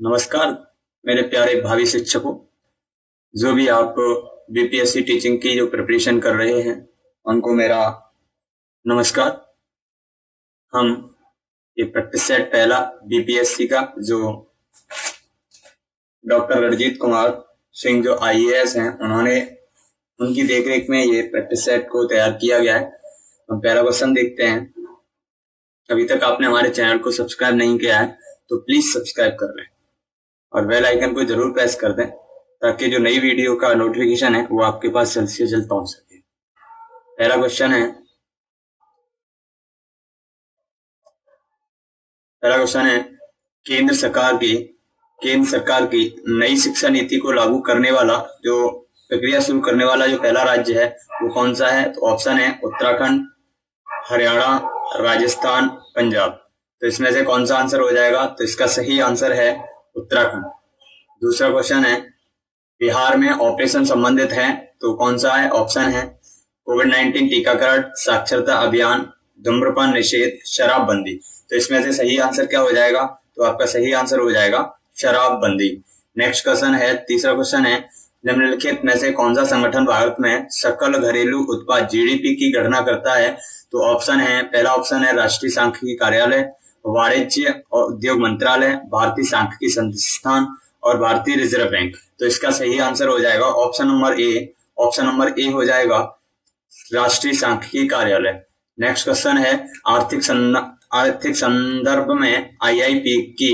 नमस्कार मेरे प्यारे भावी शिक्षकों। जो भी आप बीपीएससी टीचिंग की जो प्रिपरेशन कर रहे हैं उनको मेरा नमस्कार। हम ये प्रैक्टिस सेट पहला बीपीएससी का जो डॉक्टर रणजीत कुमार सिंह जो आईएएस हैं उन्होंने उनकी देखरेख में ये प्रैक्टिस सेट को तैयार किया गया है। हम पहला क्वेश्चन देखते हैं। अभी तक आपने हमारे चैनल को सब्सक्राइब नहीं किया है तो प्लीज सब्सक्राइब कर लें और बेल आइकन को जरूर प्रेस कर दें ताकि जो नई वीडियो का नोटिफिकेशन है वो आपके पास जल्द से जल्द पहुंच सके। पहला क्वेश्चन है केंद्र सरकार की नई शिक्षा नीति को लागू करने वाला जो प्रक्रिया शुरू करने वाला जो पहला राज्य है वो कौन सा है। तो ऑप्शन है उत्तराखंड, हरियाणा, राजस्थान, पंजाब। तो इसमें से कौन सा आंसर हो जाएगा। तो इसका सही आंसर है उत्तराखंड। दूसरा क्वेश्चन है बिहार में ऑपरेशन संबंधित है तो कौन सा है। ऑप्शन है कोविड-19 टीकाकरण, साक्षरता अभियान, धूम्रपान निषेध, शराबबंदी। तो इसमें से सही आंसर क्या हो जाएगा। तो आपका सही आंसर हो जाएगा शराबबंदी। नेक्स्ट क्वेश्चन है तीसरा क्वेश्चन है निम्नलिखित में से कौन सा संगठन भारत में सकल घरेलू उत्पाद जीडीपी की गणना करता है। तो ऑप्शन है पहला ऑप्शन है राष्ट्रीय सांख्यिकी कार्यालय, वाणिज्य और उद्योग मंत्रालय, भारतीय सांख्यिकी संस्थान और भारतीय रिजर्व बैंक। तो इसका सही आंसर हो जाएगा ऑप्शन नंबर ए हो जाएगा राष्ट्रीय सांख्यिकी कार्यालय। नेक्स्ट क्वेश्चन है आर्थिक संदर्भ में आईआईपी की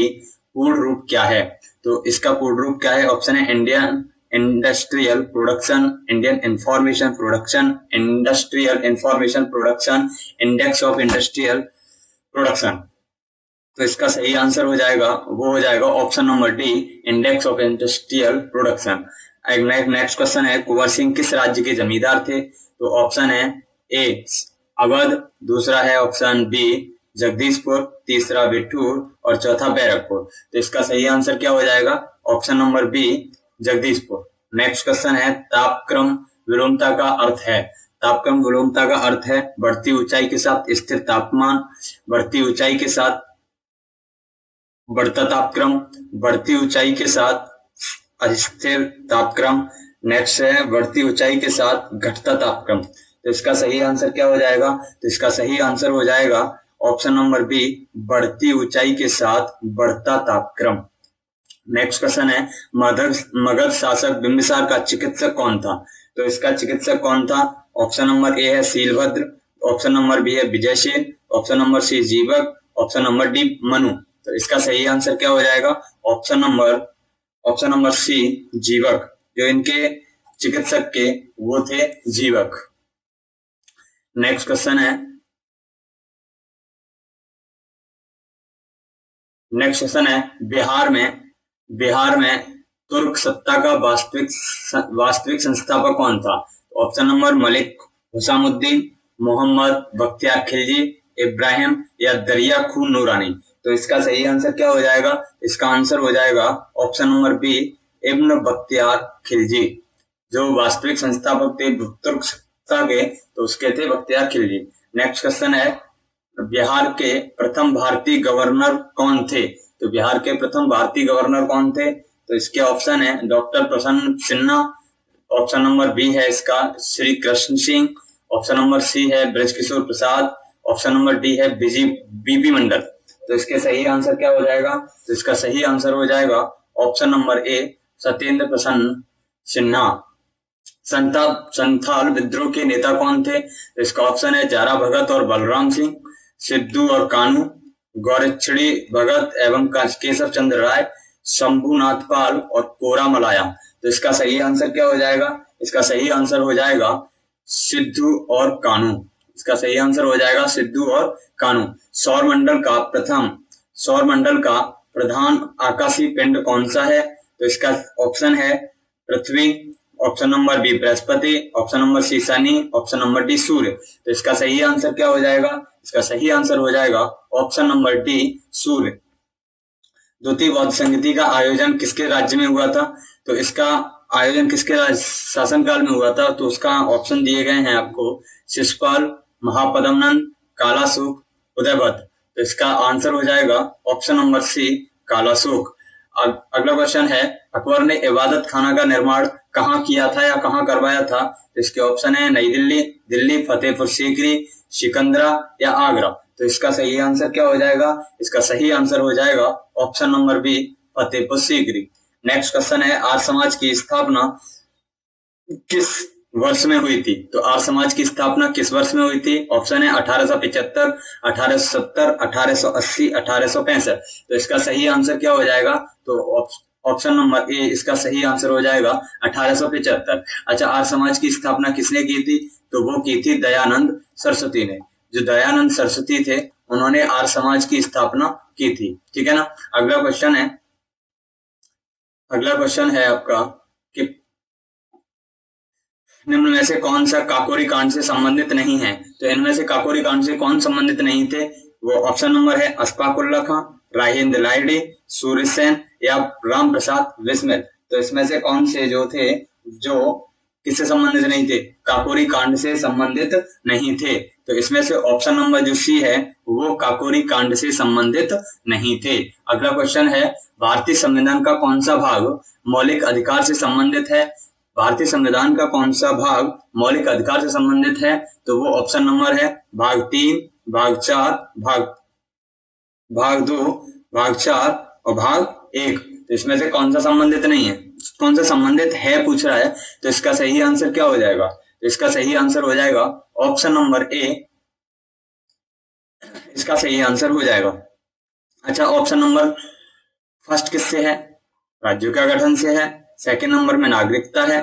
पूर्ण रूप क्या है। तो इसका पूर्ण रूप क्या है। ऑप्शन है Indian industrial production, Indian information production, industrial information production, index of industrial production. तो इसका सही आंसर हो जाएगा option number D index of industrial production. Next question है कुंवर सिंह किस राज्य के जमींदार थे। तो ऑप्शन है ए अवध, दूसरा है ऑप्शन बी जगदीशपुर, तीसरा बिठूर और चौथा बैरकपुर। तो इसका सही आंसर क्या हो जाएगा। Option number B Jagdishpur. Next question है तापक्रम विलोमता का अर्थ है। तापक्रम विलोमता का अर्थ है बढ़ती ऊंचाई के साथ स्थिर तापमान, बढ़ती ऊंचाई के साथ बढ़ता तापक्रम, बढ़ती ऊंचाई के साथ अस्थिर तापक्रम, नेक्स्ट है बढ़ती ऊंचाई के साथ घटता तापक्रम। तो इसका सही आंसर क्या हो जाएगा। तो इसका सही आंसर हो जाएगा ऑप्शन नंबर बी बढ़ती ऊंचाई के साथ बढ़ता तापक्रम। नेक्स्ट क्वेश्चन है मगध शासक बिंबिसार का चिकित्सक कौन था। तो इसका चिकित्सक कौन था। ऑप्शन नंबर ए है शीलभद्र, ऑप्शन नंबर बी है विजयसेन, ऑप्शन नंबर सी जीवक, ऑप्शन नंबर डी मनु। तो इसका सही आंसर क्या हो जाएगा। ऑप्शन नंबर सी जीवक। जो इनके चिकित्सक के वो थे जीवक। नेक्स्ट क्वेश्चन है बिहार में तुर्क सत्ता का वास्तविक संस्थापक कौन था। ऑप्शन नंबर मलिक हुसामुद्दीन, मोहम्मद बख्तियार खिलजी, इब्राहिम या दरिया खून नूरानी। तो इसका सही आंसर क्या हो जाएगा। इसका आंसर हो जाएगा ऑप्शन नंबर बी इब्न बख्तियार खिलजी। जो वास्तविक संस्थापक थे तुर्क सत्ता के तो उसके थे बख्तियार खिलजी। नेक्स्ट क्वेश्चन है बिहार के प्रथम भारतीय गवर्नर कौन थे। तो बिहार के प्रथम भारतीय गवर्नर कौन थे। तो इसके ऑप्शन है डॉक्टर प्रसन्न सिन्हा, ऑप्शन नंबर बी है इसका Shri Krishna Singh, option number C है Brajkishore Prasad, option number D है बीबी मंडल। तो इसके सही आंसर क्या हो जाएगा। तो इसका सही आंसर हो जाएगा ऑप्शन नंबर ए सत्येंद्र प्रसन्न सिन्हा। संथाल विद्रोह के नेता कौन थे। तो इसका ऑप्शन है जारा भगत और बलराम सिंह, सिद्धू और कानू, गौरक्षणी भगत एवं केशव चंद्र राय, शंभुनाथ पाल और कोरा मलाया। तो इसका सही आंसर क्या हो जाएगा। इसका सही आंसर हो जाएगा सिद्धू और कानू। इसका सही आंसर हो जाएगा सिद्धू और कानू। सौर मंडल का प्रधान आकाशीय पिंड कौन सा है। तो इसका ऑप्शन है पृथ्वी, ऑप्शन नंबर बी बृहस्पति, ऑप्शन नंबर सी शनि, ऑप्शन नंबर डी सूर्य। तो इसका सही आंसर क्या हो जाएगा। इसका सही आंसर हो जाएगा ऑप्शन नंबर डी सूर्य। द्वितीय बौद्ध संगति का आयोजन किसके राज्य में हुआ था। तो इसका आयोजन किसके शासनकाल में हुआ था। तो उसका ऑप्शन दिए गए हैं आपको शिशुपाल, महापद्मनंद, कालाशोक, उदयभद्र। तो इसका आंसर हो जाएगा ऑप्शन नंबर सी कालाशोक। अगला क्वेश्चन है, अकबर ने इबादत खाना का निर्माण कहाँ किया था या कहाँ करवाया था? तो इसके ऑप्शन है नई दिल्ली, दिल्ली, फतेहपुर सीकरी, सिकंदरा या आगरा। तो इसका सही आंसर क्या हो जाएगा? इसका सही आंसर हो जाएगा option number B, Fatehpur Sikri. Next question है, आर्य समाज की स्थापना किस वर्ष में हुई थी? तो आर्य समाज की स्थापना किस वर्ष में हुई थी? ऑप्शन है 1875, 1870, 1880, 1865। तो इसका सही आंसर क्या हो जाएगा? तो ऑप्शन नंबर ए इसका सही आंसर हो जाएगा 1875। अच्छा, आर्य समाज की स्थापना किसने की थी? तो वो की थी दयानंद सरस्वती ने। जो दयानंद सरस्वती थे उन्होंने आर्य समाज की स्थापना की थी। ठीक है ना। अगला क्वेश्चन है आपका कि निम्न में से कौन सा काकोरी कांड से संबंधित नहीं है? तो इनमें से काकोरी कांड से कौन संबंधित नहीं थे? वो ऑप्शन नंबर है अशफाकुल्ला खां, राजेंद्र लाहिड़ी, सूर्य सेन या राम प्रसाद बिस्मिल। तो इसमें से कौन से जो थे जो किससे संबंधित नहीं थे? काकोरी कांड से संबंधित नहीं थे। तो इसमें से ऑप्शन नंबर जो सी है वो काकोरी कांड से संबंधित नहीं थे। अगला क्वेश्चन है, भारतीय संविधान का कौन सा भाग मौलिक अधिकार से संबंधित है? भारतीय संविधान का कौन सा भाग मौलिक अधिकार से संबंधित है? तो वो ऑप्शन नंबर है भाग 3, भाग 4, भाग 2, भाग 4 और भाग 1। तो इसमें से कौन सा संबंधित नहीं है, कौन सा संबंधित है पूछ रहा है। तो इसका सही आंसर क्या हो जाएगा? तो इसका सही आंसर हो जाएगा ऑप्शन नंबर ए, इसका सही आंसर हो जाएगा। अच्छा, ऑप्शन नंबर फर्स्ट किससे है? राज्यों का गठन से है। सेकंड नंबर में नागरिकता है।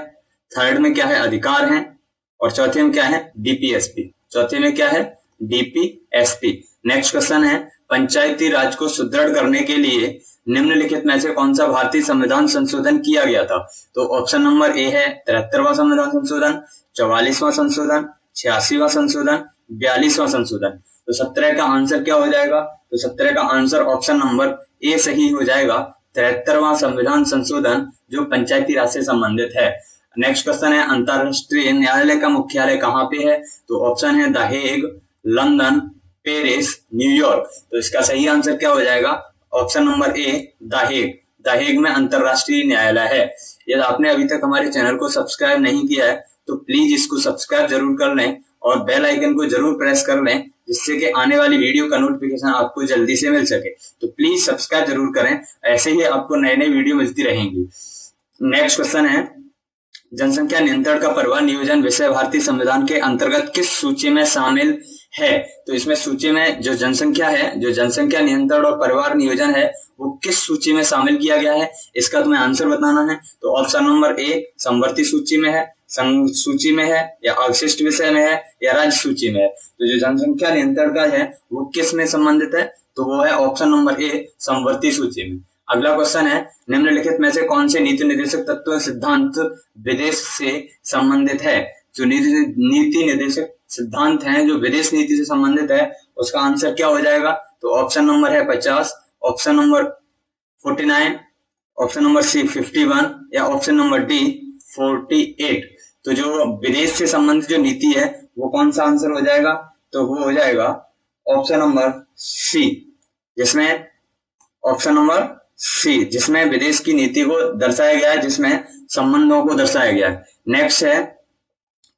थर्ड में क्या है? अधिकार है। और चौथे में क्या है? डीपीएसपी। चौथे में क्या है? डीपीएसपी। नेक्स्ट क्वेश्चन है, पंचायती राज को सुदृढ़ करने के लिए निम्नलिखित में से कौन सा भारतीय संविधान संशोधन किया गया था? तो ऑप्शन नंबर ए है 73वां संविधान संशोधन, 44वां संशोधन, 86वां संशोधन, 42वां संशोधन। तो 17 का आंसर क्या हो जाएगा? तो 17 का आंसर ऑप्शन नंबर ए सही हो जाएगा, 73वां संविधान संशोधन जो पंचायती राज से संबंधित है। नेक्स्ट क्वेश्चन है, अंतरराष्ट्रीय न्यायालय का मुख्यालय कहाँ पे है? तो ऑप्शन है the Hague, London, Paris, New York. तो इसका सही आंसर क्या हो जाएगा? Option number A, the Hague. The Hague में अंतरराष्ट्रीय न्यायालय है। यदि आपने अभी तक हमारे चैनल को सब्सक्राइब नहीं किया है तो प्लीज इसको सब्सक्राइब जरूर कर लें और बेल आइकन को जरूर प्रेस कर लें, जिससे कि आने वाली वीडियो का नोटिफिकेशन आपको जल्दी से मिल सके। तो प्लीज सब्सक्राइब जरूर करें, ऐसे ही आपको नए नए वीडियो मिलती रहेंगी। नेक्स्ट क्वेश्चन है, जनसंख्या नियंत्रण का परिवार नियोजन विषय भारतीय संविधान के अंतर्गत किस सूची में शामिल है? तो इसमें सूची में जो जनसंख्या है, जो जनसंख्या नियंत्रण और परिवार नियोजन है, वो किस सूची में शामिल किया गया है, इसका तुम्हें आंसर बताना है। तो ऑप्शन नंबर ए समवर्ती सूची में है, संघ सूची में है, या अवशिष्ट विषय में है, या राज्य सूची में है। तो जो जनसंख्या नियंत्रण का है वो किस में संबंधित है? तो वो है ऑप्शन नंबर ए समवर्ती सूची में। अगला क्वेश्चन है, निम्नलिखित में से कौन से नीति निर्देशक तत्व सिद्धांत विदेश से संबंधित है? जो नीति निर्देशक सिद्धांत हैं जो विदेश नीति से संबंधित है, उसका आंसर क्या हो जाएगा? तो ऑप्शन नंबर है 50, option number 49, option number C 51 या ऑप्शन नंबर डी 48। तो जो विदेश से संबंधित जो नीति है वो कौन सा आंसर हो जाएगा? तो वो हो जाएगा ऑप्शन नंबर सी, जिसमें ऑप्शन नंबर सी, जिसमें विदेश की नीति को दर्शाया गया है, जिसमें संबंधों को दर्शाया गया है। नेक्स्ट है,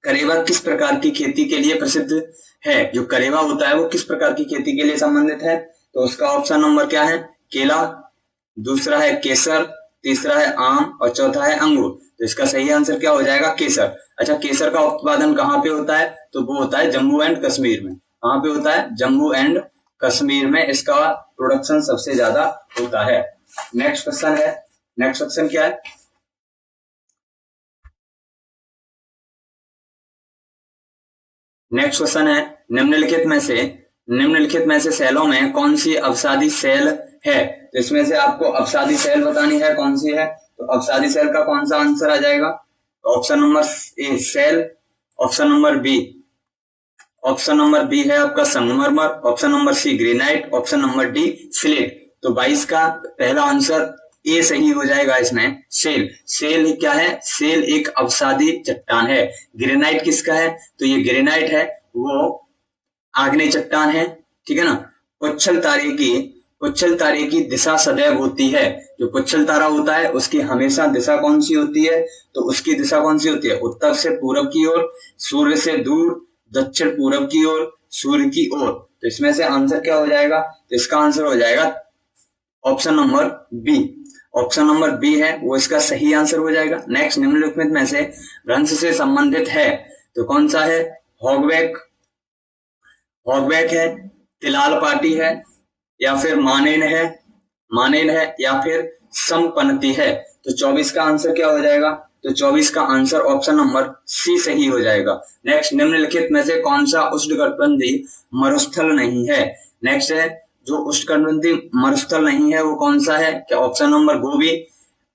करेवा किस प्रकार की खेती के लिए प्रसिद्ध है? जो करेवा होता है वो किस प्रकार की खेती के लिए संबंधित है? तो उसका ऑप्शन नंबर क्या है? केला, दूसरा है केसर, तीसरा है आम और चौथा है अंगूर। तो इसका सही आंसर क्या हो जाएगा? केसर। अच्छा, केसर का उत्पादन कहाँ पे होता है? तो वो होता है जम्मू एंड कश्मीर में। कहाँ पे होता है? जम्मू एंड कश्मीर में इसका प्रोडक्शन सबसे ज्यादा होता है। नेक्स्ट क्वेश्चन है, नेक्स्ट क्वेश्चन क्या है? नेक्स्ट क्वेश्चन है, निम्नलिखित में से सेलों में कौन सी अवसादी सेल है? तो इसमें से आपको अवसादी सेल बतानी है कौन सी है। तो अवसादी सेल का कौन सा आंसर आ जाएगा? Option number A shale, option number B है आपका संगमरमर, option number C granite, option number D slate. तो 22 का पहला आंसर ए सही हो जाएगा। इसमें सेल क्या है? सेल एक अवसादी चट्टान है। ग्रेनाइट किसका है? तो ये ग्रेनाइट है वो आग्नेय चट्टान है, ठीक है ना। उच्छल तारे की पुच्छल तारे की दिशा सदैव होती है। जो पुच्छल तारा होता है उसकी हमेशा दिशा कौन सी होती है? तो उसकी दिशा कौन सी होती है? उत्तर से पूर्व की ओर, सूर्य से दूर, दक्षिण पूर्व की ओर, सूर्य की ओर। तो इसमें से आंसर क्या हो जाएगा? तो इसका आंसर हो जाएगा option number B. Option number B है वो इसका सही आंसर हो जाएगा। नेक्स्ट, निम्नलिखित में से भ्रंश से संबंधित है तो कौन सा है? हॉगवैक, हॉगवैक है, तिलाल पाटी है, या फिर मानेन है, मानेन है, या फिर संपन्नति है। तो 24 का आंसर क्या हो जाएगा? तो 24 का आंसर ऑप्शन नंबर सी सही हो जाएगा। नेक्स्ट, निम्नलिखित में से कौन सा उष्णकटिबंधीय मरुस्थल नहीं है? नेक्स्ट है जो उष्णकटिबंधीय मरुस्थल नहीं है वो कौन सा है? क्या ऑप्शन नंबर गोबी,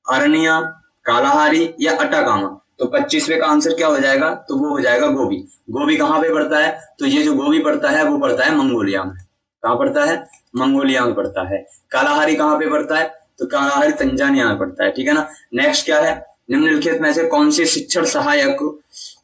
अरनिया, कालाहारी या अटाकामा। तो 25वें का आंसर क्या हो जाएगा? तो वो हो जाएगा गोबी। गोबी कहाँ पे पड़ता है? तो ये जो गोबी पड़ता है वो पड़ता है मंगोलिया में। कहाँ पड़ता है? मंगोलिया में पड़ता है। कालाहारी कहाँ पे पड़ता है? तो कालाहारी तंजानिया में पड़ता है। ठीक है ना। नेक्स्ट क्या है? निम्नलिखित में से कौन सी शिक्षण सहायक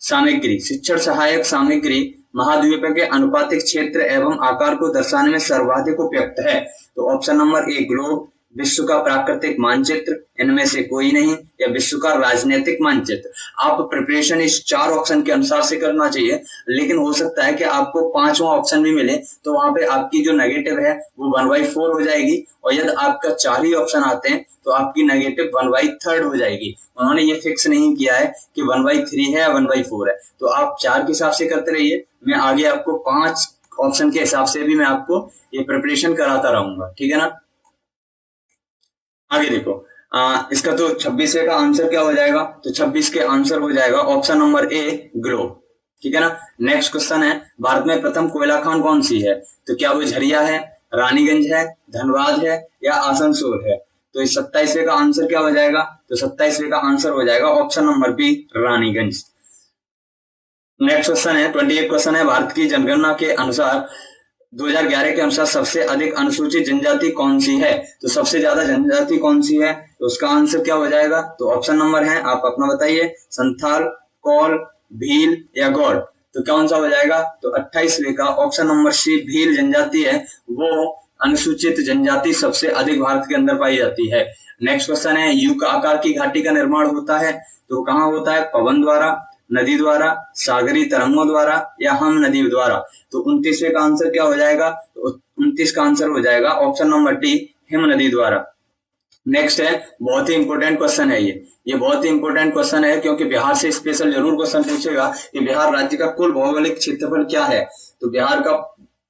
सामग्री, शिक्षण सहायक सामग्री महाद्वीप के अनुपातिक क्षेत्र एवं आकार को दर्शाने में सर्वाधिक उपयुक्त है? तो ऑप्शन नंबर ए ग्लोब, विश्व का प्राकृतिक मानचित्र, इनमें से कोई नहीं, या विश्व का राजनीतिक मानचित्र। आप प्रिपरेशन इस 4 ऑप्शन के अनुसार से करना चाहिए, लेकिन हो सकता है कि आपको 5वां ऑप्शन भी मिले तो वहां पे आपकी जो नेगेटिव है वो 1/4 हो जाएगी, और यदि आपका 4 ही ऑप्शन आते हैं तो आपकी नेगेटिव 1/3 हो जाएगी। उन्होंने ये फिक्स नहीं किया है कि 1/3 है या 1/4 है। तो आप 4 के हिसाब से करते रहिए, मैं आगे आपको 5 ऑप्शन के हिसाब से भी मैं आपको ये प्रिपरेशन कराता रहूंगा। ठीक है ना। आगे देखो, इसका तो 26वें का आंसर क्या हो जाएगा? तो 26 के आंसर हो जाएगा ऑप्शन नंबर ए ग्लोब। ठीक है ना। नेक्स्ट क्वेश्चन है, भारत में प्रथम कोयला खान कौन सी है? तो क्या वो झरिया है, रानीगंज है, धनबाद है, या आसनसोल है? तो इस 27वें का आंसर क्या हो जाएगा? तो 27वें का आंसर हो जाएगा option number B Raniganj. Next question है, 28 क्वेश्चन है, भारत की जनगणना के अनुसार 2011 के अनुसार सबसे अधिक अनुसूचित जनजाति कौन सी है? तो सबसे ज्यादा जनजाति कौन सी है? तो उसका आंसर क्या हो जाएगा? तो ऑप्शन नंबर है, आप अपना बताइए, संथाल, कौल, भील या गौड़। तो कौन सा हो जाएगा? तो 28वें का ऑप्शन नंबर सी भील जनजाति है वो अनुसूचित जनजाति सबसे अधिक भारत के अंदर पाई जाती है। नेक्स्ट क्वेश्चन है, यू का आकार की घाटी का निर्माण होता है तो कहाँ होता है? पवन द्वारा, नदी द्वारा, सागरी तरंगों द्वारा, या हम नदी द्वारा। तो 29वें का आंसर क्या हो जाएगा? तो 29 का आंसर हो जाएगा ऑप्शन नंबर डी हिम नदी द्वारा। नेक्स्ट है, बहुत ही इंपॉर्टेंट क्वेश्चन है ये बहुत ही इंपॉर्टेंट क्वेश्चन है, क्योंकि बिहार से स्पेशल जरूर क्वेश्चन पूछेगा कि बिहार राज्य का कुल भौगोलिक क्षेत्रफल क्या है। तो बिहार का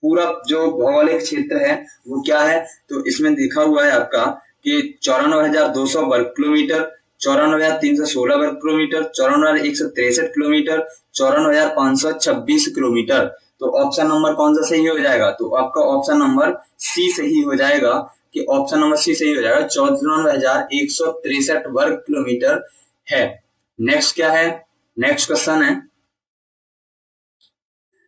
पूरा जो भौगोलिक क्षेत्र है वो क्या है? तो इसमें लिखा हुआ है आपका कि 94,200 वर्ग किलोमीटर, 94,316 वर्ग किलोमीटर, 94,163 किलोमीटर, 94,526 किलोमीटर। तो ऑप्शन नंबर कौन सा सही हो जाएगा? तो आपका ऑप्शन नंबर सी सही हो जाएगा, कि ऑप्शन नंबर सी सही हो जाएगा, 94,163 वर्ग किलोमीटर है। नेक्स्ट क्या है? नेक्स्ट क्वेश्चन है,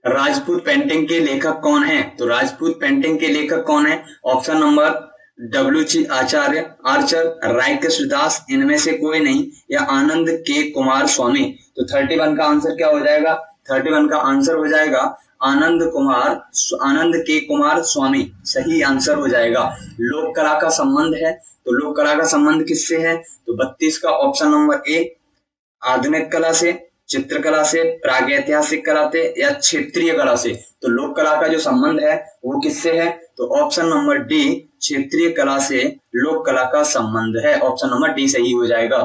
राजपूत पेंटिंग के लेखक कौन है? तो राजपूत पेंटिंग के लेखक कौन है? Option number W G. Acharya, Archer, Rai Krishnadas, इनमें से कोई नहीं, या आनंद के कुमार स्वामी। तो 31 का आंसर क्या हो जाएगा? 31 का आंसर हो जाएगा आनंद के कुमार स्वामी सही आंसर हो जाएगा। लोक कला का संबंध है तो लोक कला का संबंध किससे है? तो 32 का ऑप्शन नंबर ए आधुनिक कला से, चित्रकला से, प्रागैतिहासिक कला से, या क्षेत्रीय कला से। तो लोक कला का जो संबंध है वो किससे है? तो ऑप्शन नंबर डी क्षेत्रीय कला से लोक कला का संबंध है। ऑप्शन नंबर डी सही हो जाएगा।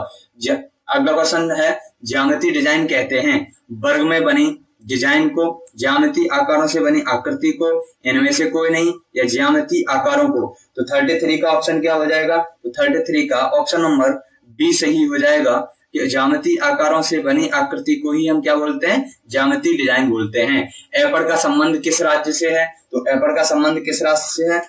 अगला क्वेश्चन है, ज्यामिति डिजाइन कहते हैं वर्ग में बनी डिजाइन को, ज्यामिति आकारों से बनी आकृति को, इनमें से कोई नहीं, या ज्यामिति आकारों को। तो 33 का ऑप्शन क्या हो जाएगा? तो 33 का ऑप्शन नंबर बी सही हो जाएगा, कि ज्यामिति आकारों से बनी आकृति को ही हम क्या बोलते हैं? ज्यामिति डिजाइन बोलते हैं। एपड़ का संबंध किस राज्य से है? तो एपड़ का संबंध किस राज्य से है?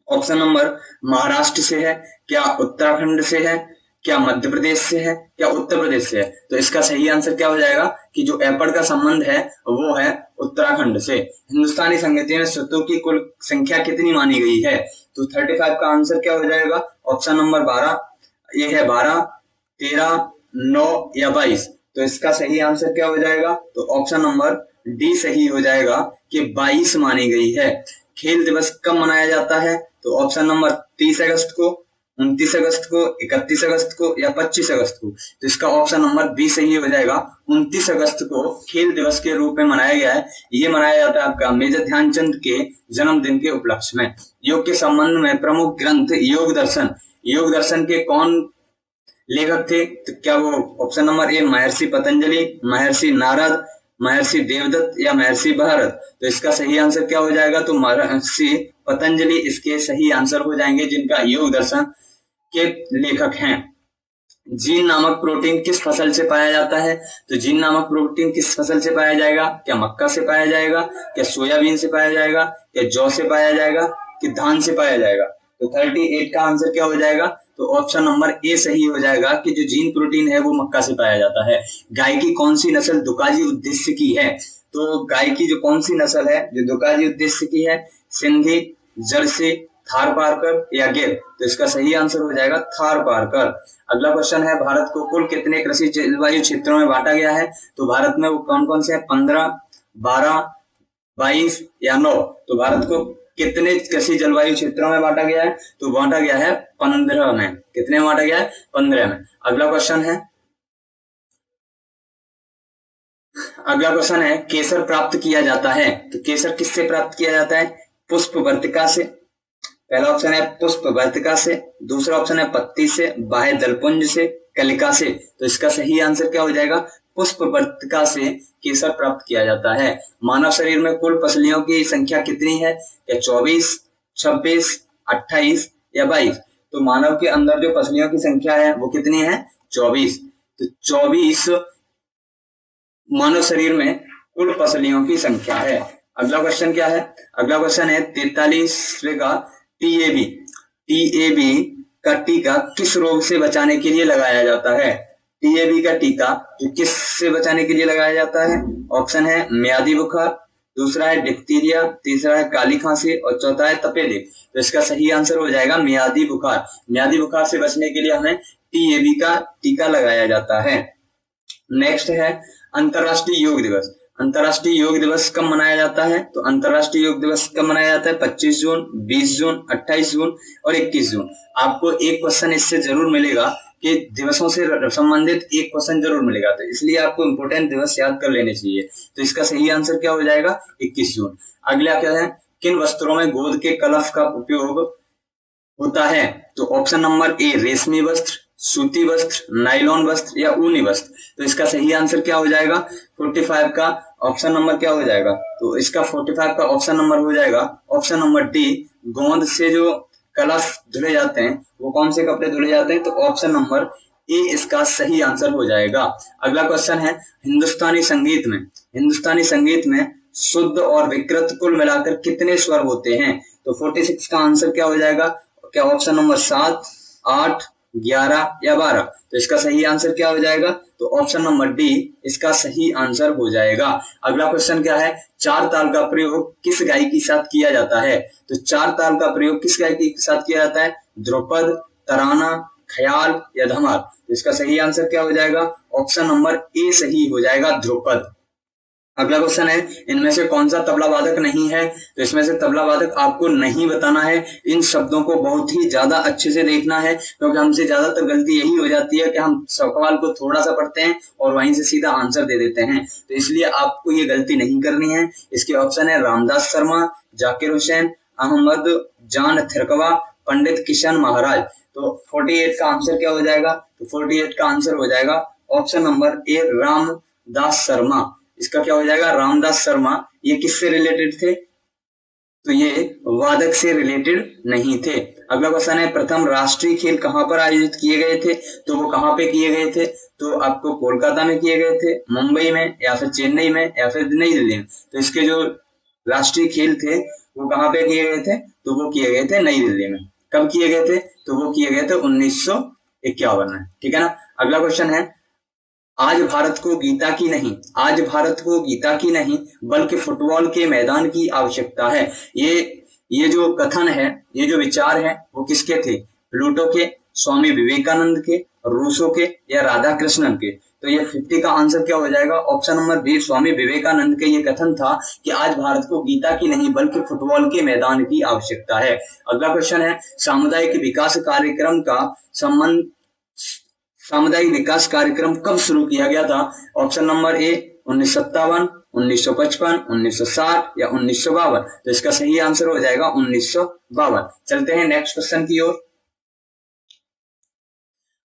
ऑप्शन नंबर महाराष्ट्र से है, क्या उत्तराखंड से है, क्या मध्य प्रदेश से है, क्या उत्तर प्रदेश से है? तो इसका सही आंसर क्या हो जाएगा कि जो एपड़ का संबंध है वो है उत्तराखंड से। हिंदुस्तानी संगीत में श्रुतों की कुल संख्या कितनी मानी गई है? तो 35 का आंसर क्या हो जाएगा? ऑप्शन नंबर 12, ये है 12, 13, 9 या 22। तो इसका सही आंसर क्या हो जाएगा? तो ऑप्शन नंबर डी सही हो जाएगा कि 22 मानी गई है। खेल दिवस कब मनाया जाता है? तो ऑप्शन नंबर 30 अगस्त को, 29 अगस्त को, 31 अगस्त को या 25 अगस्त को। तो इसका ऑप्शन नंबर बी सही हो जाएगा। 29 अगस्त को खेल दिवस के रूप में मनाया गया है। ये मनाया जाता है आपका मेजर ध्यानचंद के जन्मदिन के उपलक्ष्य में। योग के संबंध में प्रमुख ग्रंथ योग दर्शन, योग दर्शन के कौन लेखक थे? तो क्या वो ऑप्शन नंबर ए महर्षि पतंजलि, महर्षि नारद, महर्षि देवदत्त या महर्षि भारत? तो इसका सही आंसर क्या हो जाएगा? तो महर्षि पतंजलि इसके सही आंसर हो जाएंगे, जिनका योग दर्शन के लेखक हैं। जीन नामक प्रोटीन किस फसल से पाया जाता है? तो जीन नामक प्रोटीन किस फसल से पाया जाएगा? क्या मक्का से पाया जाएगा, क्या सोयाबीन से पाया जाएगा, क्या जौ से पाया जाएगा, कि धान से पाया जाएगा? तो 38 का आंसर क्या हो जाएगा? तो ऑप्शन नंबर ए सही हो जाएगा कि जो जीन प्रोटीन है वो मक्का से पाया जाता है। गाय की कौन सी नस्ल दुकाजी उद्देश्य की है? तो गाय की जो कौन सी नस्ल है जो दुकाजी उद्देश्य की है? सिंधी, जर्सी, थारपारकर या गिर? तो इसका सही आंसर हो जाएगा थारपारकर। अगला क्वेश्चन है, भारत को कुल कितने कृषि जलवायु क्षेत्रों में बांटा गया है? तो भारत में वो कौन कौन से हैं? 15, 12, 22 या 9? तो भारत को कितने कृषि जलवायु क्षेत्रों में बांटा गया है? तो बांटा गया है 15 में। कितने में बांटा गया है? 15 में। अगला क्वेश्चन है केसर प्राप्त किया जाता है, तो केसर किससे प्राप्त किया जाता है? पुष्प वर्तिका से। पहला ऑप्शन है पुष्प वर्तिका से, दूसरा ऑप्शन है पत्ती से, बाह्य दलपुंज से, कलिका से। तो इसका सही आंसर क्या हो जाएगा? पुष्प वर्तिका से केसर प्राप्त किया जाता है। मानव शरीर में कुल पसलियों की संख्या कितनी है? क्या 24, 26, 28 या 22? तो मानव के अंदर जो पसलियों की संख्या है वो कितनी है? 24। तो 24 मानव शरीर में कुल पसलियों की संख्या है। अगला क्वेश्चन क्या है? अगला क्वेश्चन है 43वें का, टीएबी का टीका किस रोग से बचाने के लिए लगाया जाता है? टीएबी का टीका जो किस से बचाने के लिए लगाया जाता है? ऑप्शन है मियादी बुखार, दूसरा है डिप्थीरिया, तीसरा है काली खांसी और चौथा है तपेदिक। तो इसका सही आंसर हो जाएगा मियादी बुखार। मियादी बुखार से बचने के लिए हमें टीएबी का टीका लगाया जाता है। नेक्स्ट है अंतर्राष्ट्रीय योग दिवस। अंतर्राष्ट्रीय योग दिवस कब मनाया जाता है? तो अंतर्राष्ट्रीय योग दिवस कब मनाया जाता है? 25 जून, 20 जून, 28 जून और 21 जून। आपको एक क्वेश्चन इससे जरूर मिलेगा कि दिवसों से संबंधित एक क्वेश्चन जरूर मिलेगा, तो इसलिए आपको इंपोर्टेंट दिवस याद कर लेने चाहिए। तो इसका सही आंसर क्या हो जाएगा? 21 जून। अगला क्या है? किन वस्त्रों में गोंद के कलफ का उपयोग होता है? तो ऑप्शन नंबर ए रेशमी वस्त्र, सूती वस्त्र, नायलॉन वस्त्र या ऊनी वस्त्र। तो इसका सही आंसर क्या हो जाएगा? 45 का ऑप्शन नंबर क्या हो जाएगा? तो इसका 45 का ऑप्शन नंबर हो जाएगा ऑप्शन नंबर डी। गोंद से जो कलफ धुले जाते हैं वो कौन से कपड़े धुले जाते हैं? तो ऑप्शन नंबर ए इसका सही आंसर हो जाएगा। अगला क्वेश्चन है हिंदुस्तानी संगीत में शुद्ध और विकृत कुल मिलाकर कितने स्वर होते हैं? तो 46 का आंसर क्या हो जाएगा? क्या ऑप्शन नंबर 7, 8, 11 या 12? तो इसका सही आंसर क्या हो जाएगा? तो ऑप्शन नंबर डी इसका सही आंसर हो जाएगा। अगला क्वेश्चन क्या है? 4 ताल का प्रयोग किस गायकी के साथ किया जाता है? तो 4 ताल का प्रयोग किस गायकी के साथ किया जाता है? ध्रुपद, तराना, ख्याल या धमाल? तो इसका सही आंसर क्या हो जाएगा? ऑप्शन नंबर ए सही हो जाएगा, ध्रुपद। अगला क्वेश्चन है इनमें से कौन सा तबला वादक नहीं है? तो इसमें से तबला वादक आपको नहीं बताना है। इन शब्दों को बहुत ही ज्यादा अच्छे से देखना है, क्योंकि हमसे ज्यादातर गलती यही हो जाती है कि हम सवाल को थोड़ा सा पढ़ते हैं और वहीं से सीधा आंसर दे देते हैं। तो इसलिए आपको ये गलती नहीं करनी है। इसके ऑप्शन है रामदास शर्मा, जाकिर हुसैन, अहमद जान थिरकवा, पंडित किशन महाराज। तो 48 का आंसर क्या हो जाएगा? तो 48 का आंसर हो जाएगा ऑप्शन नंबर ए रामदास शर्मा। इसका क्या हो जाएगा? रामदास शर्मा। ये किससे रिलेटेड थे? तो ये वादक से रिलेटेड नहीं थे। अगला क्वेश्चन है प्रथम राष्ट्रीय खेल कहां पर आयोजित किए गए थे? तो वो कहां पे किए गए थे? तो आपको कोलकाता में किए गए थे, मुंबई में या फिर चेन्नई में या फिर नई दिल्ली में। तो इसके जो राष्ट्रीय खेल थे वो कहां पे किए गए थे? तो वो किए गए थे नई दिल्ली में। कब किए गए थे? तो वो किए गए थे 1951 में। ठीक है ना। अगला क्वेश्चन है आज भारत को गीता की नहीं बल्कि फुटबॉल के मैदान की आवश्यकता है। ये जो कथन है, ये जो विचार है वो किसके थे? प्लूटो के, स्वामी विवेकानंद के, रूसो के या राधा कृष्णन के? तो ये 50 का आंसर क्या हो जाएगा? Option number B, Swami Vivekananda के। ये कथन था कि आज भारत को गीता की नहीं बल्कि फुटबॉल के मैदान की आवश्यकता है। अगला क्वेश्चन है, सामुदायिक विकास कार्यक्रम का संबंध, सामुदायिक विकास कार्यक्रम कब शुरू किया गया था? ऑप्शन नंबर ए 1957, 1955, 1960 या 1952। तो इसका सही आंसर हो जाएगा 1952। चलते हैं नेक्स्ट क्वेश्चन की ओर।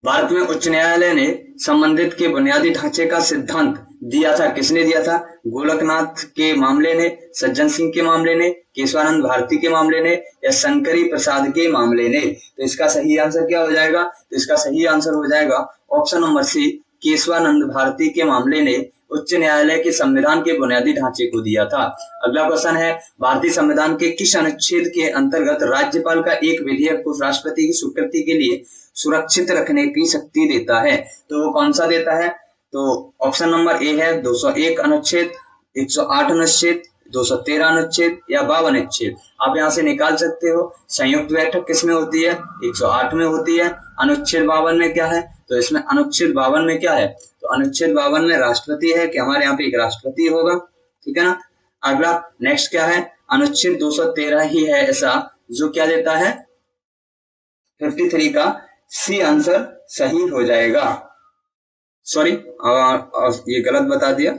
भारत में उच्च न्यायालय ने संबंधित के बुनियादी ढांचे का सिद्धांत दिया था, किसने दिया था? गोलकनाथ के मामले ने, सज्जन सिंह के मामले ने, केशवानंद भारती के मामले ने या शंकरी प्रसाद के मामले ने? तो इसका सही आंसर क्या हो जाएगा? तो इसका सही आंसर हो जाएगा option number C, Keshavananda Bharati के मामले ने उच्च न्यायालय के संविधान के बुनियादी ढांचे को दिया था। अगला क्वेश्चन है, भारतीय संविधान के किस अनुच्छेद के अंतर्गत राज्यपाल का एक विधेयक को राष्ट्रपति की स्वीकृति के लिए सुरक्षित रखने की शक्ति देता है? तो वो कौन सा देता है? तो ऑप्शन नंबर ए है 201 अनुच्छेद, 108 अनुच्छेद, 213 अनुच्छेद या 52 अनुच्छेद। आप यहाँ से निकाल सकते हो। संयुक्त बैठक किसमें होती है? 108 में होती है। अनुच्छेद 52 में क्या है? तो इसमें अनुच्छेद 52 में क्या है? तो अनुच्छेद 52 में राष्ट्रपति है कि हमारे यहाँ पे एक राष्ट्रपति होगा, ठीक है ना। अगला नेक्स्ट क्या है? अनुच्छेद 213 ही है ऐसा जो क्या देता है? 53 का सी आंसर सही हो जाएगा। सॉरी, ये गलत बता दिया।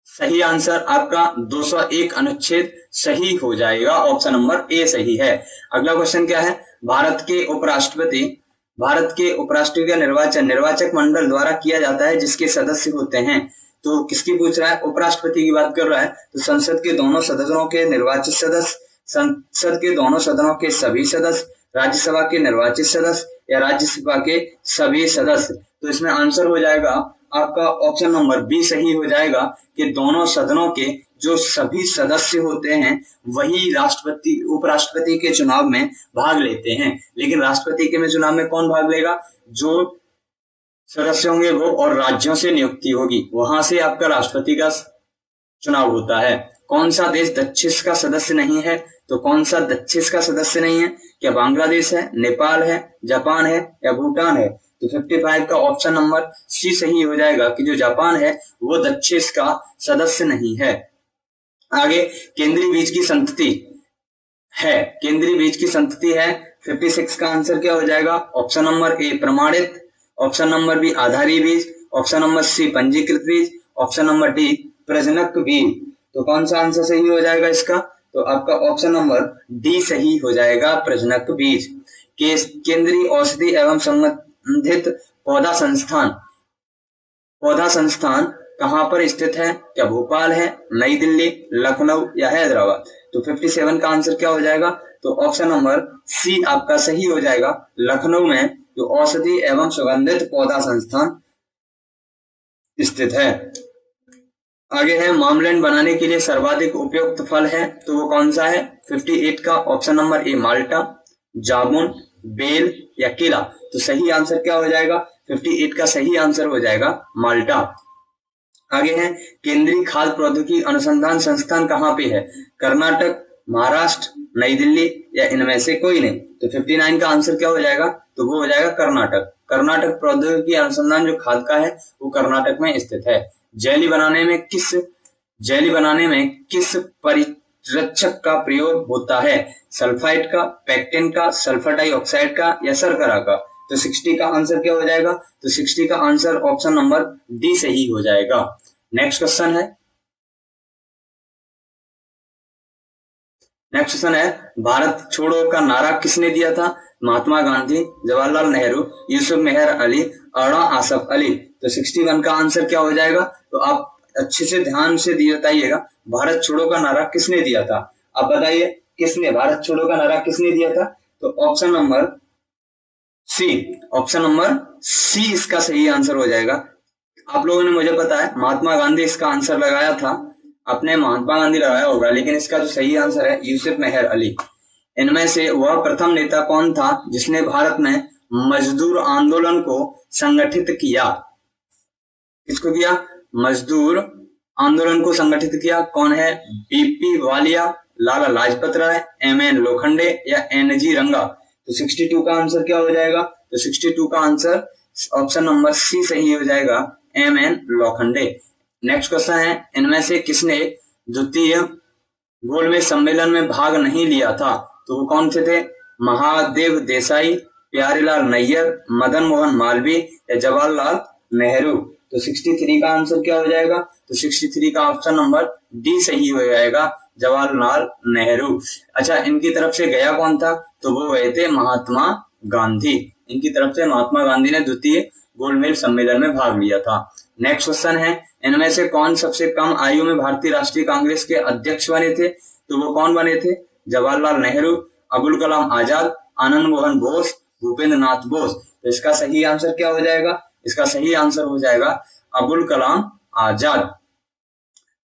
सही आंसर आपका 201 अनुच्छेद सही हो जाएगा। ऑप्शन नंबर ए सही है। अगला क्वेश्चन क्या है? भारत के उपराष्ट्रपति का निर्वाचन निर्वाचक मंडल द्वारा किया जाता है जिसके सदस्य होते हैं। तो किसकी पूछ रहा है? उपराष्ट्रपति की बात कर रहा है। तो संसद के दोनों सदनों के निर्वाचित सदस्य, संसद के दोनों सदनों के सभी सदस्य, राज्यसभा के निर्वाचित सदस्य या राज्यसभा के सभी सदस्य। तो इसमें आंसर हो जाएगा आपका ऑप्शन नंबर बी सही हो जाएगा कि दोनों सदनों के जो सभी सदस्य होते हैं वही राष्ट्रपति उपराष्ट्रपति के चुनाव में भाग लेते हैं। लेकिन राष्ट्रपति के चुनाव में कौन भाग लेगा? जो सदस्य होंगे वो और राज्यों से नियुक्ति होगी, वहां से आपका राष्ट्रपति का चुनाव होता है। कौन सा देश दक्षिण का सदस्य नहीं है? तो कौन सा दक्षिण का सदस्य नहीं है? क्या बांग्लादेश है, नेपाल है, जापान है या भूटान है? तो 55 का ऑप्शन नंबर सी सही हो जाएगा कि जो जापान है वो दक्षिण का सदस्य नहीं है। आगे केंद्रीय बीज की संतति है, केंद्रीय बीज की संतति है। 56 का आंसर क्या हो जाएगा? ऑप्शन नंबर ए प्रमाणित, ऑप्शन नंबर बी आधारी बीज, ऑप्शन नंबर सी पंजीकृत बीज, ऑप्शन नंबर डी प्रजनक बीज। तो कौन सा आंसर सही हो जाएगा इसका? तो आपका ऑप्शन नंबर डी सही हो जाएगा, प्रजनक बीज। केंद्रीय औषधि एवं संबंधित पौधा संस्थान कहां पर स्थित है? क्या भोपाल है, नई दिल्ली, लखनऊ या हैदराबाद? तो 57 का आंसर क्या हो जाएगा? तो ऑप्शन नंबर सी आपका सही हो जाएगा, लखनऊ में जो औषधि एवं सुगंधित पौधा संस्थान स्थित है। आगे है मामलेंट बनाने के लिए सर्वाधिक उपयुक्त फल है, तो वो कौन सा है? 58 का ऑप्शन नंबर ए माल्टा, जामुन, बेल या केला। तो सही आंसर क्या हो जाएगा? 58 का सही आंसर हो जाएगा माल्टा। आगे है केंद्रीय खाद्य प्रौद्योगिकी अनुसंधान संस्थान कहाँ पे है? कर्नाटक, महाराष्ट्र, नई दिल्ली या इनमें से कोई नहीं। तो 59 का आंसर क्या हो जाएगा? तो वो हो जाएगा कर्नाटक। कर्नाटक प्रौद्योगिकी अनुसंधान जो खाद का है वो कर्नाटक में स्थित है। जेली बनाने में किस परिरक्षक का प्रयोग होता है? सल्फाइड का, पेक्टिन का, सल्फर डाइऑक्साइड का या शर्करा का? तो 60 का आंसर क्या हो जाएगा? तो 60 का आंसर ऑप्शन नंबर डी सही हो जाएगा। नेक्स्ट क्वेश्चन है भारत छोड़ो का नारा किसने दिया था? महात्मा गांधी, जवाहरलाल नेहरू, यूसुफ मेहर अली, अणा आसफ अली। तो 61 का आंसर क्या हो जाएगा? तो आप अच्छे से ध्यान से बताइएगा, भारत छोड़ो का नारा किसने दिया था? आप बताइए किसने भारत छोड़ो का नारा किसने दिया था? तो ऑप्शन नंबर सी इसका सही आंसर हो जाएगा। आप लोगों ने, मुझे पता है महात्मा गांधी इसका आंसर लगाया था, आपने महात्मा गांधी लगाया होगा, लेकिन इसका जो सही आंसर है यूसुफ मेहर अली। इनमें से वह प्रथम नेता कौन था जिसने भारत में मजदूर आंदोलन को संगठित किया? किसको किया? मजदूर आंदोलन को संगठित किया। कौन है? बीपी वालिया, लाला लाजपत राय, एमएन लोखंडे या एनजी रंगा? तो 62 का आंसर क्या हो जाएगा? तो 62 का आंसर ऑप्शन नंबर सी सही हो जाएगा, एम.एन. लोखंडे। नेक्स्ट क्वेश्चन है, इनमें से किसने द्वितीय गोलमेज सम्मेलन में भाग नहीं लिया था? तो वो कौन से थे? महादेव देसाई, प्यारेलाल नैयर, मदन मोहन मालवीय या जवाहरलाल नेहरू। तो 63 का आंसर क्या हो जाएगा? तो 63 का ऑप्शन नंबर डी सही हो जाएगा, जवाहरलाल नेहरू। अच्छा, इनकी तरफ से गया कौन था? तो वो गए थे महात्मा गांधी। इनकी तरफ से महात्मा गांधी ने द्वितीय गोलमेज सम्मेलन में भाग लिया था। नेक्स्ट क्वेश्चन है, इनमें से कौन सबसे कम आयु में भारतीय राष्ट्रीय कांग्रेस के अध्यक्ष बने थे? तो वो कौन बने थे? जवाहरलाल नेहरू, अबुल कलाम आजाद, आनंद मोहन बोस, भूपेंद्र नाथ बोस। तो इसका सही आंसर क्या हो जाएगा? इसका सही आंसर हो जाएगा अबुल कलाम आजाद।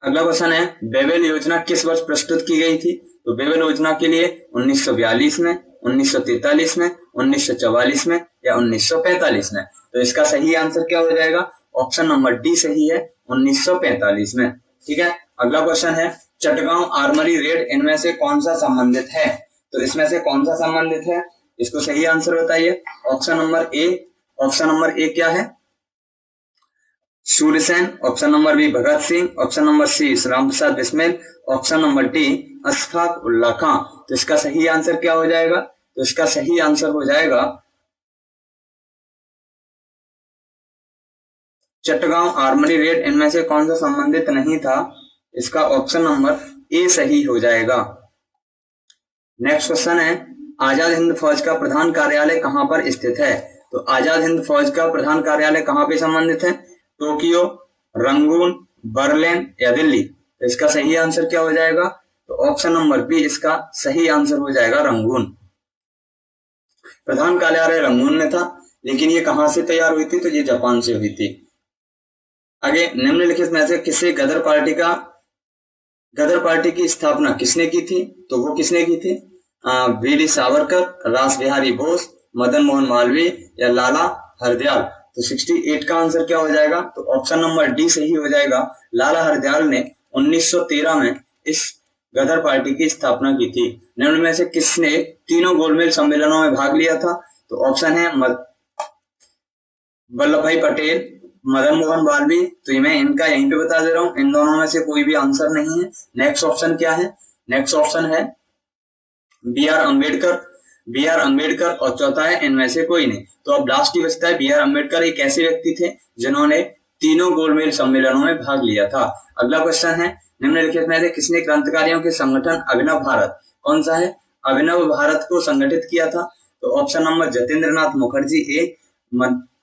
अगला क्वेश्चन है, बेबेल योजना किस वर्ष प्रस्तुत की गई थी? तो बेबेल योजना के लिए 1942 में, 1943 में, 1944 में या 1945 में। तो इसका सही आंसर क्या हो जाएगा? ऑप्शन नंबर डी सही है, 1945 में। ठीक है, अगला क्वेश्चन है, चटगांव आर्मरी रेड इनमें से कौन सा संबंधित है? तो इसमें से कौन सा संबंधित है? इसको सही आंसर बताइए। Option number A, option number A क्या है? Suryasen, option number B Bhagat Singh, option number C Ram Prasad Bismil, option number D Ashfaq Ulla Khan. तो इसका सही आंसर क्या हो जाएगा? तो इसका सही आंसर हो जाएगा चटगांव आर्मरी रेड इनमें से कौन सा संबंधित नहीं था? इसका ऑप्शन नंबर ए सही हो जाएगा। नेक्स्ट क्वेश्चन है, आजाद हिंद फौज का प्रधान कार्यालय कहां पर स्थित है? तो आजाद हिंद फौज का प्रधान कार्यालय कहां पे संबंधित है? टोक्यो, रंगून, बर्लिन या दिल्ली। तो इसका सही आंसर क्या हो जाएगा? तो ऑप्शन नंबर बी इसका सही आंसर हो जाएगा, रंगून। प्रधान कार्यालय रंगून में था, लेकिन ये कहां से तैयार हुई थी? तो ये जापान से हुई थी। आगे, निम्नलिखित में से किसे गदर पार्टी की स्थापना किसने की थी? तो वो किसने की थी? वी.डी. सावरकर, रास बिहारी बोस, मदन मोहन मालवीय या लाला हरदयाल। तो 68 का आंसर क्या हो जाएगा? तो ऑप्शन नंबर डी सही हो जाएगा, लाला हरदयाल ने 1913 में इस गदर पार्टी की स्थापना की थी। निम्न में से किसने तीनों गोलमेज सम्मेलनों में भाग लिया था? तो ऑप्शन है वल्लभ भाई पटेल, मदन मोहन मालवीय। तो मैं इनका यहीं पे बता दे रहा हूं, इन दोनों में से कोई भी आंसर नहीं है। नेक्स्ट ऑप्शन क्या है? नेक्स्ट ऑप्शन है बी आर अम्बेडकर और चौथा है इनमें से कोई नहीं। तो अब लास्ट ही बचता है, बी आर अम्बेडकर एक ऐसे व्यक्ति थे जिन्होंने तीनों गोलमेज सम्मेलनों में भाग लिया था। अगला क्वेश्चन है, निम्नलिखित में से किसने क्रांतिकारियों के संगठन अभिनव भारत, कौन सा है? अभिनव भारत को संगठित किया था? तो ऑप्शन नंबर जतेंद्र नाथ मुखर्जी ए,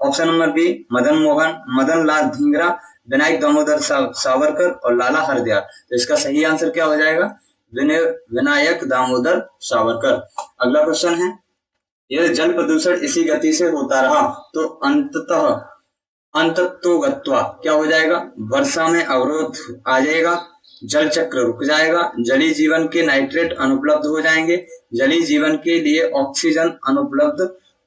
option number B Madan Lal Dhingra, Vinayak Damodar Savarkar और लाला हरदयाल। तो इसका सही आंसर क्या हो जाएगा? विनायक दामोदर सावरकर। अगला क्वेश्चन है, यदि जल प्रदूषण इसी गति से होता रहा तो अंततोगत्वा क्या हो जाएगा? वर्षा में अवरोध आ जाएगा, जल चक्र रुक जाएगा, जलीय जीवन के नाइट्रेट अनुपलब्ध हो जाएंगे, जलीय जीवन के लिए ऑक्सीजन अनुपलब्ध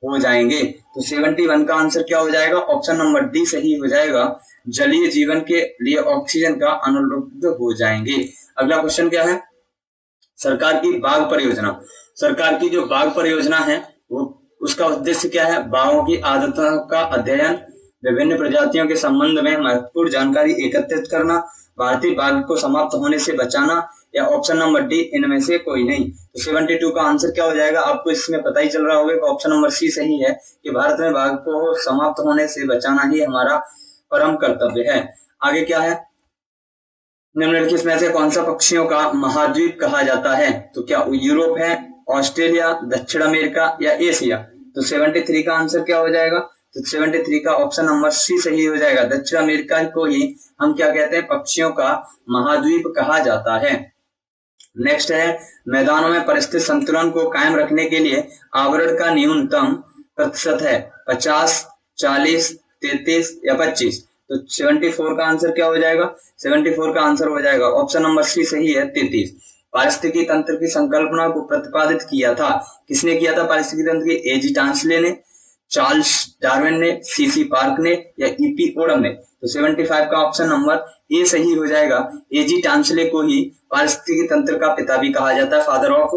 हो जाएंगे। तो 71 का आंसर क्या हो जाएगा? ऑप्शन नंबर डी सही हो जाएगा, जलीय जीवन के लिए ऑक्सीजन का अनुपलब्ध हो जाएंगे। अगला क्वेश्चन क्या है? सरकार की बाघ परियोजना, सरकार की जो बाघ परियोजना है वो उसका उद्देश्य क्या है? बाघों की आदतों का अध्ययन, विभिन्न प्रजातियों के संबंध में महत्वपूर्ण जानकारी एकत्रित करना, भारतीय बाघ को समाप्त होने से बचाना या ऑप्शन नंबर डी इनमें से कोई नहीं। तो 72 का आंसर क्या हो जाएगा? आपको इसमें पता ही चल रहा होगा कि ऑप्शन नंबर सी सही है कि भारत में बाघ को समाप्त होने से बचाना ही हमारा परम कर्तव्य है। आगे क्या है? निम्नलिखित में से कौन सा पक्षियों का महाद्वीप कहा जाता है? तो क्या यूरोप है, ऑस्ट्रेलिया, दक्षिण अमेरिका या एशिया? तो 73 का आंसर क्या हो जाएगा? तो 73 का ऑप्शन नंबर सी सही हो जाएगा, दक्षिण अमेरिका को ही हम क्या कहते हैं? पक्षियों का महाद्वीप कहा जाता है। नेक्स्ट है, मैदानों में परिस्थिति संतुलन को कायम रखने के लिए आवरण का न्यूनतम प्रतिशत है 50, 40, 33 या 25। तो 74 का आंसर क्या हो जाएगा? 74 का आंसर हो जाएगा ऑप्शन नंबर सी सही है, 33। पारिस्थितिकी तंत्र की संकल्पना को प्रतिपादित किया था, किसने किया था? पारिस्थितिकी तंत्र की ए.जी. टांसले ने, चार्ल्स डार्विन ने, सी.सी. पार्क ने या ई.पी. ओडम ने। तो 75 का ऑप्शन नंबर ए सही हो जाएगा, ए.जी. टांसले को ही पारिस्थितिकी तंत्र का पिता भी कहा जाता है, फादर ऑफ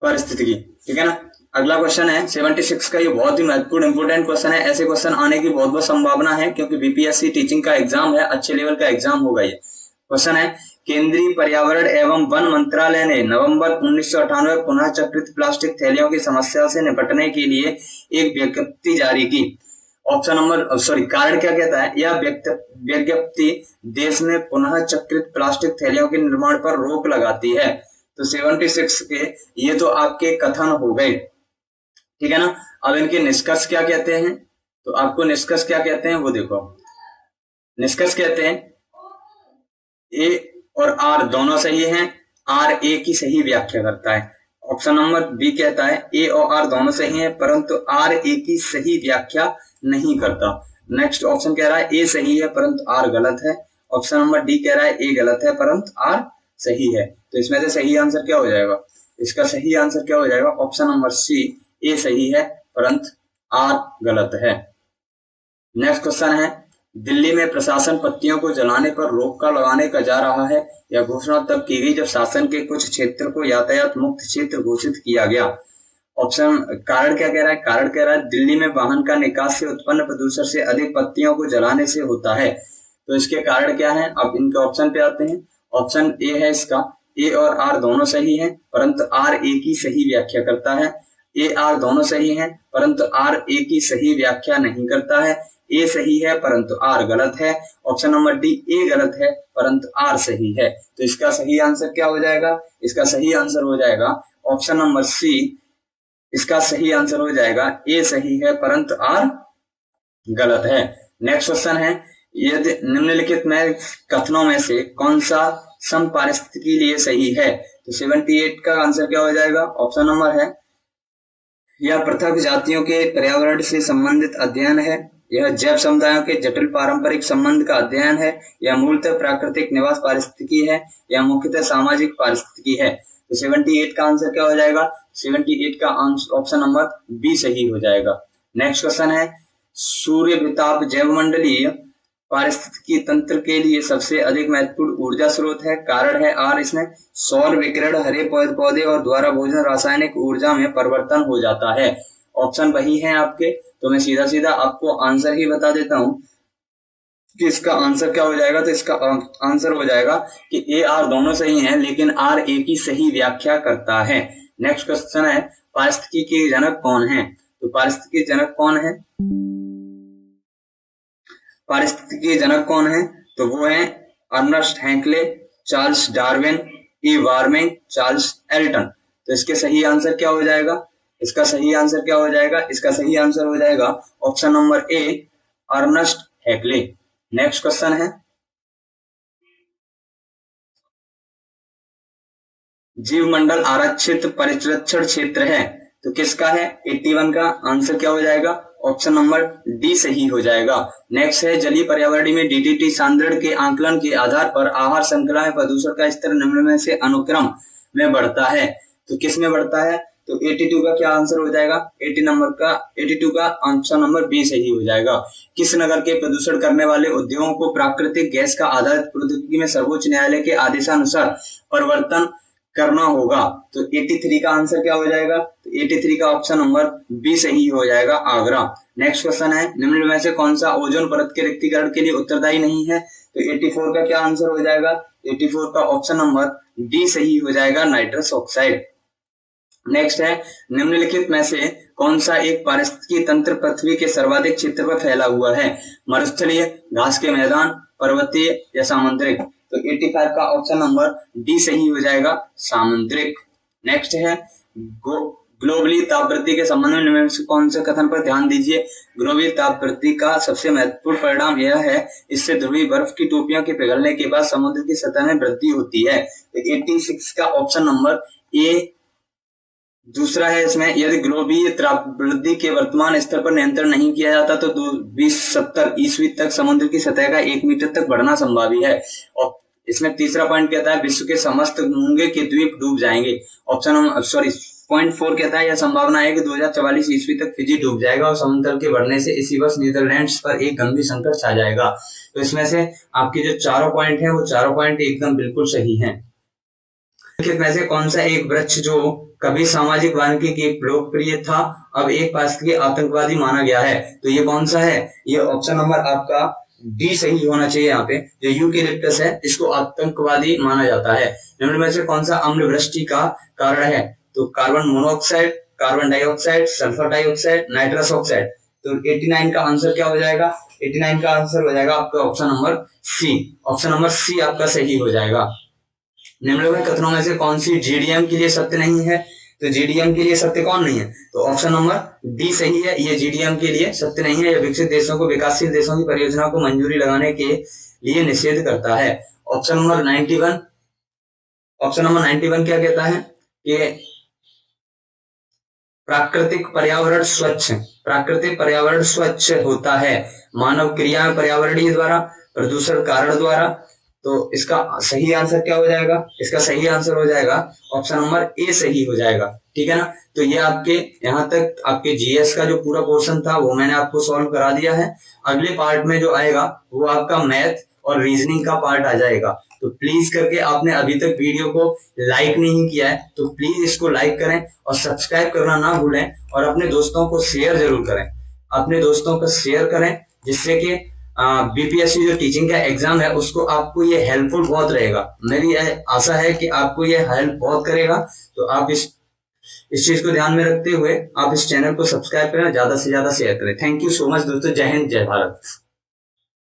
पारिस्थितिकी। ठीक है ना। अगला क्वेश्चन है 76 का, ये बहुत ही महत्वपूर्ण इंपोर्टेंट क्वेश्चन है। ऐसे क्वेश्चन आने की बहुत संभावना है क्योंकि बीपीएससी टीचिंग का एग्जाम है, अच्छे लेवल का एग्जाम होगा ये। क्वेश्चन है, केंद्रीय पर्यावरण एवं वन मंत्रालय ने नवंबर 1998 पुनः चक्रित प्लास्टिक थैलियों की समस्या से निपटने के लिए एक विज्ञप्ति जारी की। ऑप्शन नंबर कारण क्या कहता है, यह विज्ञप्ति देश में पुनः चक्रित प्लास्टिक थैलियों के निर्माण पर रोक लगाती है। तो 76 के ये तो आपके कथन हो गए, ठीक है ना। अब इनके निष्कर्ष क्या कहते हैं, तो आपको निष्कर्ष क्या कहते हैं वो देखो। निष्कर्ष कहते हैं ए और आर दोनों सही हैं, आर ए की सही व्याख्या करता है। ऑप्शन नंबर बी कहता है ए और आर दोनों सही हैं परंतु आर ए की सही व्याख्या नहीं करता। नेक्स्ट ऑप्शन कह रहा है ए सही है परंतु आर गलत है। ऑप्शन नंबर डी कह रहा है ए गलत है परंतु आर सही है। तो इसमें से सही आंसर क्या हो जाएगा, इसका सही आंसर क्या हो जाएगा, ऑप्शन नंबर सी ए सही है परंतु आर गलत है। नेक्स्ट क्वेश्चन है, दिल्ली में प्रशासन पत्तियों को जलाने पर रोक लगाने का जा रहा है। यह घोषणा तब की गई जब शासन के कुछ क्षेत्र को यातायात मुक्त क्षेत्र घोषित किया गया। ऑप्शन कारण क्या कह रहा है, कारण कह रहा है दिल्ली में वाहन का निकास से उत्पन्न प्रदूषण से अधिक पत्तियों को जलाने से होता है। तो इसके कारण क्या है, अब इनके ऑप्शन पे आते हैं। ऑप्शन ए है इसका, ए और आर दोनों सही है परंतु आर ए की सही व्याख्या करता है। ए आर दोनों सही हैं परंतु आर ए की सही व्याख्या नहीं करता है। ए सही है परंतु आर गलत है। ऑप्शन नंबर डी ए गलत है परंतु आर सही है। तो इसका सही आंसर क्या हो जाएगा, इसका सही आंसर हो जाएगा ऑप्शन नंबर सी। इसका सही आंसर हो जाएगा ए सही है परंतु आर गलत है। नेक्स्ट क्वेश्चन है, यदि निम्नलिखित में कथनों में से कौन सा समपारिस्थितिकी के लिए सही है। तो 78 का आंसर क्या हो जाएगा, ऑप्शन नंबर है यह पृथक जातियों के पर्यावरण से संबंधित अध्ययन है। यह जैव समुदायों के जटिल पारंपरिक संबंध का अध्ययन है। यह मूलतः प्राकृतिक निवास पारिस्थितिकी है। यह मुख्यतः सामाजिक पारिस्थितिकी है। तो 78 का आंसर क्या हो जाएगा, 78 का ऑप्शन नंबर बी सही हो जाएगा। नेक्स्ट क्वेश्चन है, सूर्य विताप जैवमंडलीय पारिस्थितिकी तंत्र के लिए सबसे अधिक महत्वपूर्ण ऊर्जा स्रोत है। कारण है आर, इसमें सौर विकिरण, हरे पौधे और द्वारा भोजन रासायनिक ऊर्जा में परिवर्तन हो जाता है। ऑप्शन वही है आपके, तो मैं सीधा सीधा आपको आंसर ही बता देता हूं कि इसका आंसर क्या हो जाएगा। तो इसका आंसर हो जाएगा कि ए आर दोनों सही हैं लेकिन आर ए की सही व्याख्या करता है। नेक्स्ट क्वेश्चन है, पारिस्थितिकी के जनक कौन है। तो पारिस्थितिकी के जनक कौन है, पारिस्थितिकी के जनक कौन है, तो वो है अर्नस्ट हैंकले, चार्ल्स डार्विन, ई वार्मिंग, चार्ल्स एल्टन। तो इसके सही आंसर क्या हो जाएगा, इसका सही आंसर क्या हो जाएगा, इसका सही आंसर हो जाएगा option number A Ernst Haeckel. Next question है, जीवमंडल आरक्षित परिरक्षण क्षेत्र है तो किसका है, 81 का आंसर क्या हो जाएगा, ऑप्शन नंबर डी सही हो जाएगा। नेक्स्ट है, जलीय पर्यावरण में डीडीटी सांद्रण के आंकलन के आधार पर आहार श्रृंखला में प्रदूषण का स्तर निम्न में से अनुक्रम में बढ़ता है। तो किस में बढ़ता है, तो 82 का क्या आंसर हो जाएगा, 82 का ऑप्शन नंबर बी सही हो जाएगा। किस नगर के प्रदूषण करने वाले उद्योगों को प्राकृतिक गैस का आधारित प्रौद्योगिकी में सर्वोच्च न्यायालय के आदेशानुसार परिवर्तन करना होगा। तो 83 का आंसर क्या हो जाएगा, तो 83 का ऑप्शन नंबर बी सही हो जाएगा, आगरा। नेक्स्ट क्वेश्चन है, निम्न में से कौन सा ओजोन परत के रिक्तीकरण के लिए उत्तरदायी नहीं है। तो 84 का क्या आंसर हो जाएगा, 84 का ऑप्शन नंबर डी सही हो जाएगा, नाइट्रस ऑक्साइड। नेक्स्ट है, निम्नलिखित में से कौन सा एक पारिस्थितिकी तंत्र पृथ्वी के सर्वाधिक क्षेत्र पर फैला हुआ है, मरुस्थलीय, घास के मैदान, पर्वतीय या सामुद्रिक। तो 85 का ऑप्शन नंबर डी सही हो जाएगा, सामुद्रिक। नेक्स्ट है, ग्लोबली ताप वृद्धि के संबंध में निम्न से कौन से कथन पर ध्यान दीजिए। ग्लोबली ताप वृद्धि का सबसे महत्वपूर्ण परिणाम यह है, इससे ध्रुवीय बर्फ की टोपियों के पिघलने के बाद समुद्र की सतह में वृद्धि होती है। तो 86 का ऑप्शन नंबर ए दूसरा है। इसमें यदि ग्लोबीय ताप वृद्धि के वर्तमान स्तर पर नियंत्रण नहीं किया जाता तो 2070 ईस्वी तक समुद्र की सतह का 1 मीटर तक बढ़ना संभावी है। और इसमें तीसरा पॉइंट कहता है विश्व के समस्त मूंगे के द्वीप डूब जाएंगे। पॉइंट 4 कहता है यह संभावना है कि 2044 ईस्वी तक फिजी डूब जाएगा और समुद्र के बढ़ने से इसी वर्ष नीदरलैंड्स पर एक गंभीर संकट छा जाएगा। तो इसमें से आपके जो चारों पॉइंट है वो चारों पॉइंट एकदम बिल्कुल सही है। में से कौन सा एक वृक्ष जो कभी सामाजिक वानिकी एक लोकप्रिय था, अब एक पारिस्थितिकी आतंकवादी माना गया है। तो ये कौन सा है? ये ऑप्शन नंबर आपका डी सही होना चाहिए। यहाँ पे जो यूकेलिप्टस है इसको आतंकवादी माना जाता है। निम्न में से कौन सा अम्ल वृष्टि का कारण है? तो carbon monoxide, carbon dioxide, sulphur dioxide, nitrous oxide. तो 89 का आंसर क्या हो जाएगा? 89 का आंसर हो जाएगा आपका option number C. Option number C आपका सही हो जाएगा। निम्नलिखित कथनों में से कौन सी जीडीएम के लिए सत्य नहीं है? तो जीडीएम के लिए सत्य कौन नहीं है? तो ऑप्शन नंबर डी सही है, ये जीडीएम के लिए सत्य नहीं है। यह विकसित देशों को विकासशील देशों की परियोजनाओं को मंजूरी लगाने के लिए निषेध करता है। ऑप्शन नंबर 91, ऑप्शन नंबर 91 क्या कहता है कि प्राकृतिक पर्यावरण स्वच्छ होता है मानव क्रिया पर्यावरणीय द्वारा, प्रदूषण कारण द्वारा। तो इसका सही आंसर क्या हो जाएगा? इसका सही आंसर हो जाएगा ऑप्शन नंबर ए सही हो जाएगा। ठीक है ना? तो ये आपके यहाँ तक आपके जीएस का जो पूरा पोर्शन था वो मैंने आपको सॉल्व करा दिया है। अगले पार्ट में जो आएगा वो आपका मैथ और रीजनिंग का पार्ट आ जाएगा। तो प्लीज करके आपने अभी तक वीडियो को लाइक नहीं किया है तो प्लीज इसको लाइक करें और सब्सक्राइब करना ना भूलें, और अपने दोस्तों को शेयर जरूर करें। अपने दोस्तों को शेयर करें जिससे कि बीपीएससी जो टीचिंग का एग्जाम है उसको आपको ये हेल्पफुल बहुत रहेगा। मेरी आशा है कि आपको ये हेल्प बहुत करेगा। तो आप इस चीज को ध्यान में रखते हुए आप इस चैनल को सब्सक्राइब करें, ज्यादा से ज्यादा शेयर करें। थैंक यू सो मच दोस्तों। जय हिंद, जय भारत।